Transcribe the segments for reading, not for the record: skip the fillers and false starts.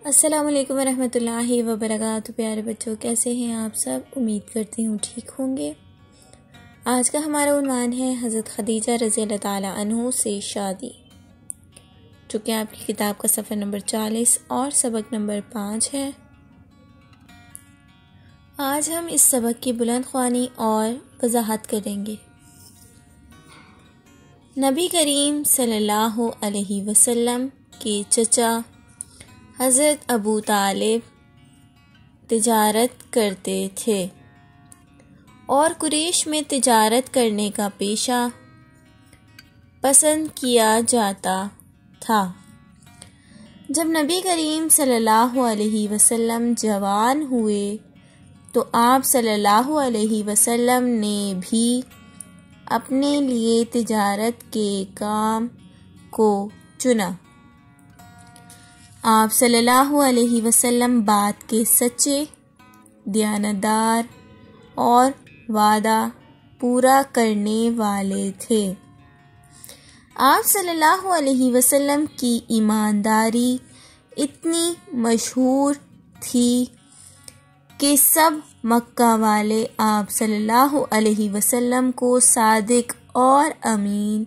السلام علیکم ورحمۃ اللہ وبرکاتہ۔ پیارے بچوں، کیسے ہیں آپ سب؟ امید کرتی ہوں ٹھیک ہوں گے۔ آج کا ہمارا عنوان ہے حضرت خدیجہ رضی اللہ تعالیٰ عنہ سے شادی، جو کہ آپ کی کتاب کا صفحہ نمبر 40 اور سبق نمبر 5 ہے۔ آج ہم اس سبق کی بلند خوانی اور وضاحت کریں گے۔ نبی کریم صلی اللہ علیہ وسلم کے چچا حضرت ابو طالب تجارت کرتے تھے اور قریش میں تجارت کرنے کا پیشہ پسند کیا جاتا تھا۔ جب نبی کریم صلی اللہ علیہ وسلم جوان ہوئے تو آپ صلی اللہ علیہ وسلم نے بھی اپنے لیے تجارت کے کام کو چنا۔ آپ صلی اللہ علیہ وسلم بات کے سچے، دیانتدار اور وعدہ پورا کرنے والے تھے۔ آپ صلی اللہ علیہ وسلم کی ایمانداری اتنی مشہور تھی کہ سب مکہ والے آپ صلی اللہ علیہ وسلم کو صادق اور امین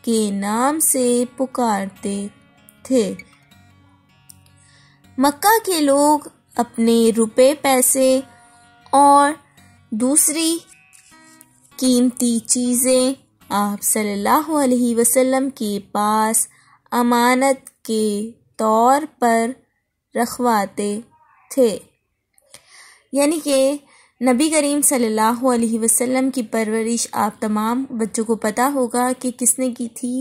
کے نام سے پکارتے تھے۔ مکہ کے لوگ اپنے روپے، پیسے اور دوسری قیمتی چیزیں آپ صلی اللہ علیہ وسلم کے پاس امانت کے طور پر رکھواتے تھے۔ یعنی کہ نبی کریم صلی اللہ علیہ وسلم کی پرورش آپ تمام بچوں کو پتہ ہوگا کہ کس نے کی تھی؟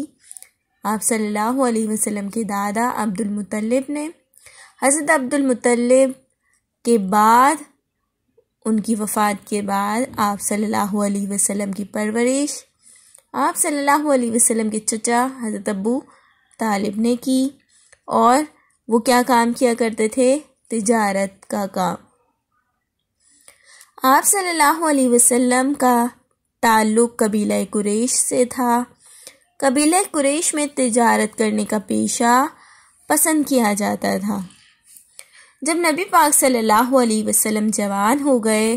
آپ صلی اللہ علیہ وسلم کے دادا عبد المطلب نے۔ حضرت عبد المطلب کے بعد، ان کی وفات کے بعد، آپ صلی اللہ علیہ وسلم کی پرورش آپ صلی اللہ علیہ وسلم کے چچا حضرت ابو طالب نے کی، اور وہ کیا کام کیا کرتے تھے؟ تجارت کا کام۔ آپ صلی اللہ علیہ وسلم کا تعلق قبیلہ قریش سے تھا۔ قبیلہ قریش میں تجارت کرنے کا پیشہ پسند کیا جاتا تھا۔ جب نبی پاک صلی اللہ علیہ وسلم جوان ہو گئے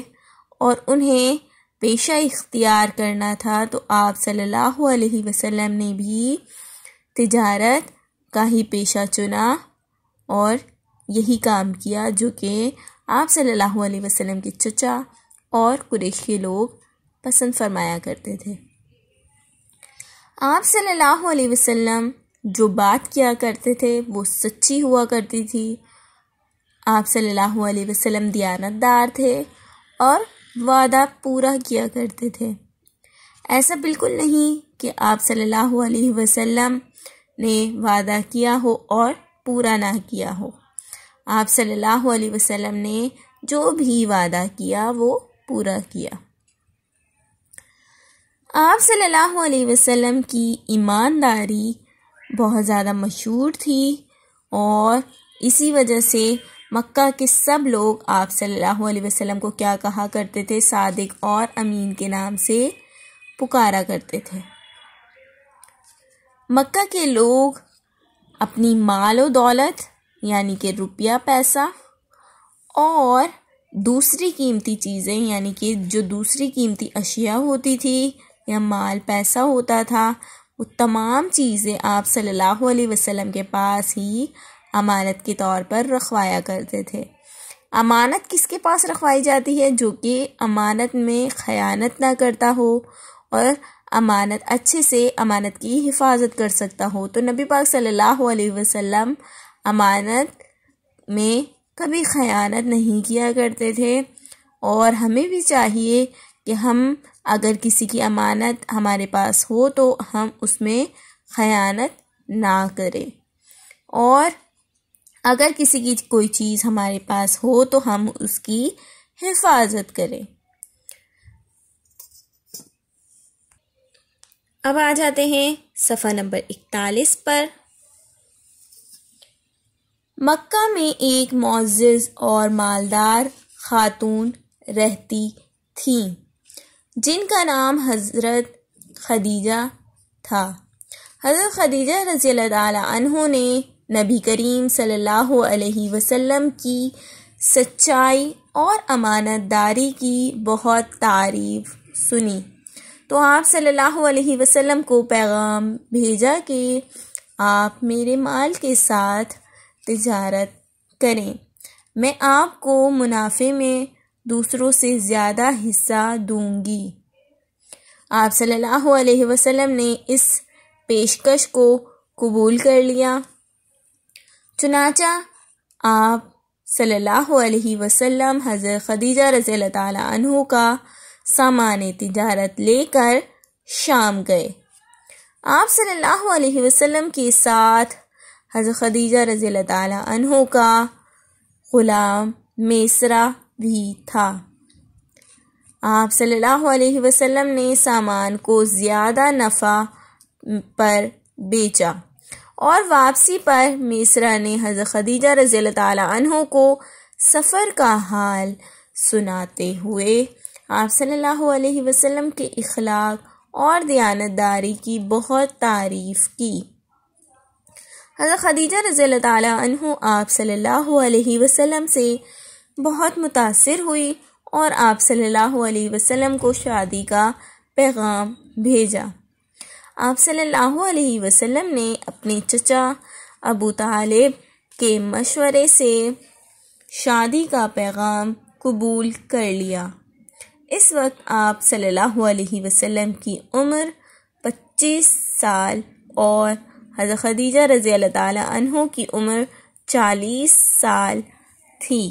اور انہیں پیشہ اختیار کرنا تھا تو آپ صلی اللہ علیہ وسلم نے بھی تجارت کا ہی پیشہ چنا اور یہی کام کیا جو کہ آپ صلی اللہ علیہ وسلم کے چچا اور قریش کے لوگ پسند فرمایا کرتے تھے۔ آپ صلی اللہ علیہ وسلم جو بات کیا کرتے تھے وہ سچی ہوا کرتی تھی۔ آپ صلی اللہ علیہ وسلم دیانتدار تھے اور وعدہ پورا کیا کرتے تھے۔ ایسا بالکل نہیں کہ آپ صلی اللہ علیہ وسلم نے وعدہ کیا ہو اور پورا نہ کیا ہو۔ آپ صلی اللہ علیہ وسلم نے جو بھی وعدہ کیا وہ پورا کیا۔ آپ صلی اللہ علیہ وسلم کی ایمانداری بہت زیادہ مشہور تھی اور اسی وجہ سے مکہ کے سب لوگ آپ صلی اللہ علیہ وسلم کو کیا کہا کرتے تھے؟ صادق اور امین کے نام سے پکارا کرتے تھے۔ مکہ کے لوگ اپنی مال و دولت یعنی کہ روپیہ، پیسہ اور دوسری قیمتی چیزیں یعنی کہ جو دوسری قیمتی اشیاء ہوتی تھی یا مال پیسہ ہوتا تھا، وہ تمام چیزیں آپ صلی اللہ علیہ وسلم کے پاس ہی امانت کے طور پر رکھوایا کرتے تھے۔ امانت کس کے پاس رکھوائی جاتی ہے؟ جو کہ امانت میں خیانت نہ کرتا ہو اور امانت اچھے سے امانت کی حفاظت کر سکتا ہو۔ تو نبی پاک صلی اللہ علیہ وسلم امانت میں کبھی خیانت نہیں کیا کرتے تھے، اور ہمیں بھی چاہیے کہ ہم اگر کسی کی امانت ہمارے پاس ہو تو ہم اس میں خیانت نہ کریں، اور اگر کسی کی کوئی چیز ہمارے پاس ہو تو ہم اس کی حفاظت کریں۔ اب آ جاتے ہیں صفحہ نمبر 41 پر۔ مکہ میں ایک معزز اور مالدار خاتون رہتی تھیں جن کا نام حضرت خدیجہ تھا۔ حضرت خدیجہ رضی اللہ تعالیٰ عنہ نے نبی کریم صلی اللہ علیہ وسلم کی سچائی اور امانت داری کی بہت تعریف سنی، تو آپ صلی اللہ علیہ وسلم کو پیغام بھیجا کہ آپ میرے مال کے ساتھ تجارت کریں، میں آپ کو منافع میں دوسروں سے زیادہ حصہ دوں گی۔ آپ صلی اللہ علیہ وسلم نے اس پیشکش کو قبول کر لیا۔ چنانچہ آپ صلی اللہ علیہ وسلم حضرت خدیجہ رضی اللہ تعالی عنہ کا سامان تجارت لے کر شام گئے۔ آپ صلی اللہ علیہ وسلم کے ساتھ حضرت خدیجہ رضی اللہ تعالی عنہ کا غلام میسرہ بھی تھا۔ آپ صلی اللہ علیہ وسلم نے سامان کو زیادہ نفع پر بیچا اور واپسی پر میسرہ نے حضرت خدیجہ رضی اللہ تعالی عنہ کو سفر کا حال سناتے ہوئے آپ صلی اللہ علیہ وسلم کے اخلاق اور دیانتداری کی بہت تعریف کی۔ حضرت خدیجہ رضی اللہ تعالی عنہ آپ صلی اللہ علیہ وسلم سے بہت متاثر ہوئی اور آپ صلی اللہ علیہ وسلم کو شادی کا پیغام بھیجا۔ آپ صلی اللہ علیہ وسلم نے اپنے چچا ابو طالب کے مشورے سے شادی کا پیغام قبول کر لیا۔ اس وقت آپ صلی اللہ علیہ وسلم کی عمر 25 سال اور حضرت خدیجہ رضی اللہ تعالی عنہ کی عمر 40 سال تھی۔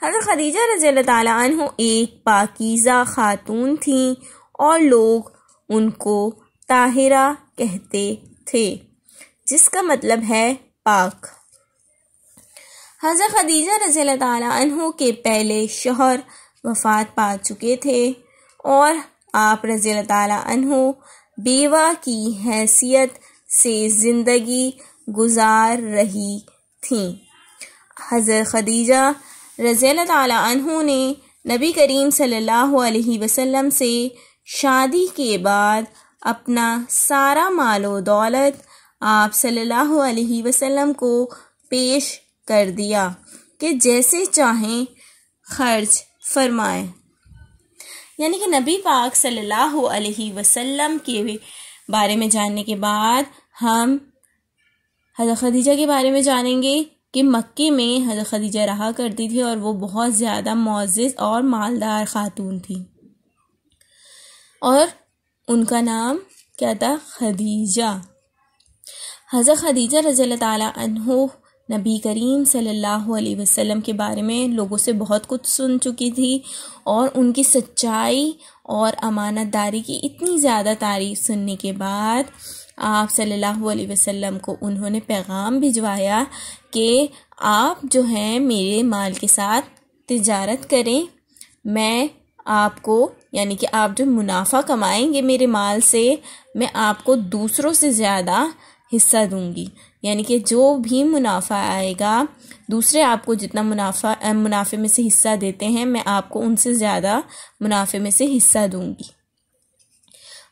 حضرت خدیجہ رضی اللہ تعالی عنہ ایک پاکیزہ خاتون تھیں اور لوگ ان کو طاہرہ کہتے تھے، جس کا مطلب ہے پاک۔ حضرت خدیجہ رضی اللہ تعالی عنہ کے پہلے شوہر وفات پا چکے تھے اور آپ رضی اللہ تعالی عنہ بیوہ کی حیثیت سے زندگی گزار رہی تھیں۔ حضرت خدیجہ رضی اللہ تعالی عنہ نے نبی کریم صلی اللہ علیہ وسلم سے شادی کے بعد اپنا سارا مال و دولت آپ صلی اللہ علیہ وسلم کو پیش کر دیا کہ جیسے چاہیں خرچ فرمائیں۔ یعنی کہ نبی پاک صلی اللہ علیہ وسلم کے بارے میں جاننے کے بعد ہم حضرت خدیجہ کے بارے میں جانیں گے کہ مکے میں حضرت خدیجہ رہا کرتی تھی اور وہ بہت زیادہ معزز اور مالدار خاتون تھی، اور ان کا نام کیا تھا؟ خدیجہ۔ حضرت خدیجہ رضی اللہ تعالی عنہ نبی کریم صلی اللہ علیہ وسلم کے بارے میں لوگوں سے بہت کچھ سن چکی تھی اور ان کی سچائی اور امانت داری کی اتنی زیادہ تعریف سننے کے بعد آپ صلی اللہ علیہ وسلم کو انہوں نے پیغام بھجوایا کہ آپ جو ہیں میرے مال کے ساتھ تجارت کریں، میں آپ کو یعنی کہ آپ جو منافع کمائیں گے میرے مال سے، میں آپ کو دوسروں سے زیادہ حصہ دوں گی۔ یعنی کہ جو بھی منافع آئے گا، دوسرے آپ کو جتنا منافع میں سے حصہ دیتے ہیں، میں آپ کو ان سے زیادہ منافع میں سے حصہ دوں گی۔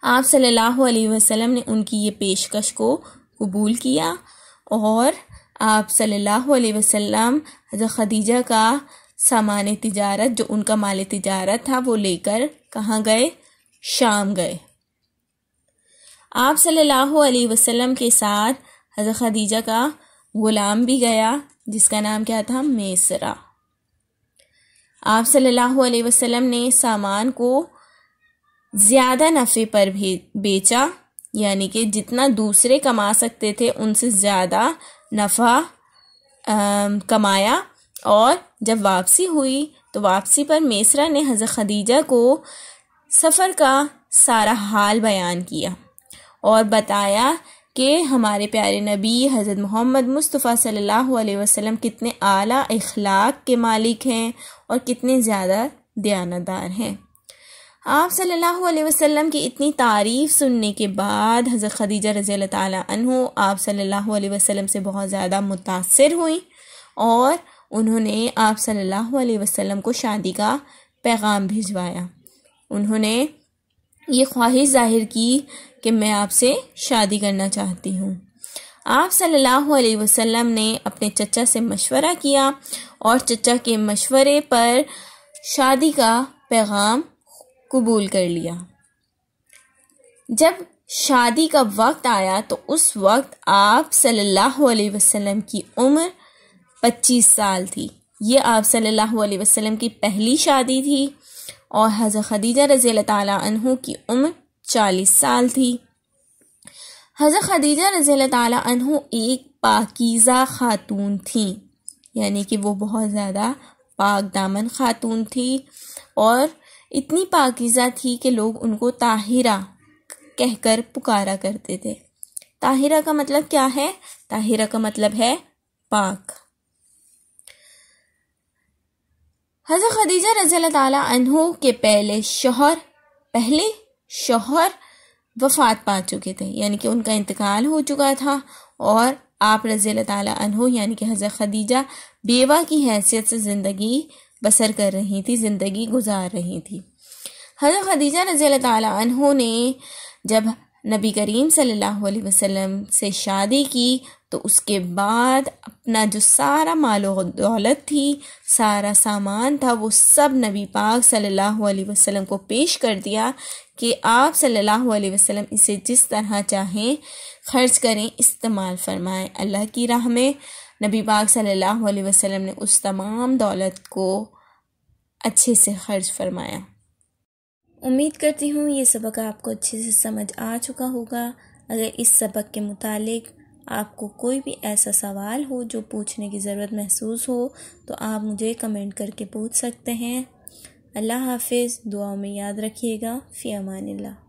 آپ صلی اللہ علیہ وسلم نے ان کی یہ پیشکش کو قبول کیا اور آپ صلی اللہ علیہ وسلم حضرت خدیجہ کا سامان تجارت، جو ان کا مال تجارت تھا، وہ لے کر کہاں گئے؟ شام گئے۔ آپ صلی اللہ علیہ وسلم کے ساتھ حضرت خدیجہ کا غلام بھی گیا جس کا نام کیا تھا؟ میسرہ۔ آپ صلی اللہ علیہ وسلم نے سامان کو زیادہ نفع پر بیچا، یعنی کہ جتنا دوسرے کما سکتے تھے ان سے زیادہ نفع کمایا، اور جب واپسی ہوئی تو واپسی پر میسرہ نے حضرت خدیجہ کو سفر کا سارا حال بیان کیا اور بتایا کہ ہمارے پیارے نبی حضرت محمد مصطفیٰ صلی اللہ علیہ وسلم کتنے اعلیٰ اخلاق کے مالک ہیں اور کتنے زیادہ دیانتدار ہیں۔ آپ صلی اللہ علیہ وسلم کی اتنی تعریف سننے کے بعد حضرت خدیجہ رضی اللہ تعالی عنہ آپ صلی اللہ علیہ وسلم سے بہت زیادہ متاثر ہوئیں اور انہوں نے آپ صلی اللہ علیہ وسلم کو شادی کا پیغام بھجوایا۔ انہوں نے یہ خواہش ظاہر کی کہ میں آپ سے شادی کرنا چاہتی ہوں۔ آپ صلی اللہ علیہ وسلم نے اپنے چچا سے مشورہ کیا اور چچا کے مشورے پر شادی کا پیغام قبول کر لیا۔ جب شادی کا وقت آیا تو اس وقت آپ صلی اللہ علیہ وسلم کی عمر 25 سال تھی۔ یہ آپ صلی اللہ علیہ وسلم کی پہلی شادی تھی اور حضرت خدیجہ رضی اللہ تعالیٰ عنہ کی عمر 40 سال تھی۔ حضرت خدیجہ رضی اللہ تعالیٰ عنہ ایک پاکیزہ خاتون تھیں، یعنی کہ وہ بہت زیادہ پاک دامن خاتون تھی اور اتنی پاکیزہ تھی کہ لوگ ان کو طاہرہ کہہ کر پکارا کرتے تھے۔ طاہرہ کا مطلب کیا ہے؟ طاہرہ کا مطلب ہے پاک۔ حضرت خدیجہ رضی اللہ تعالیٰ عنہ کے پہلے شوہر وفات پا چکے تھے، یعنی کہ ان کا انتقال ہو چکا تھا اور آپ رضی اللہ تعالیٰ عنہ یعنی کہ حضرت خدیجہ بیوہ کی حیثیت سے زندگی بسر کر رہی تھی، زندگی گزار رہی تھی۔ حضرت خدیجہ رضی اللہ تعالیٰ عنہ نے جب نبی کریم صلی اللہ علیہ وسلم سے شادی کی تو اس کے بعد اپنا جو سارا مال و دولت تھی، سارا سامان تھا، وہ سب نبی پاک صلی اللہ علیہ وسلم کو پیش کر دیا کہ آپ صلی اللہ علیہ وسلم اسے جس طرح چاہیں خرچ کریں، استعمال فرمائیں۔ اللہ کی راہ میں نبی پاک صلی اللہ علیہ وسلم نے اس تمام دولت کو اچھے سے خرچ فرمایا۔ امید کرتی ہوں یہ سبق آپ کو اچھے سے سمجھ آ چکا ہوگا۔ اگر اس سبق کے متعلق آپ کو کوئی بھی ایسا سوال ہو جو پوچھنے کی ضرورت محسوس ہو تو آپ مجھے کمنٹ کر کے پوچھ سکتے ہیں۔ اللہ حافظ، دعاؤں میں یاد رکھیے گا۔ فی امان اللہ۔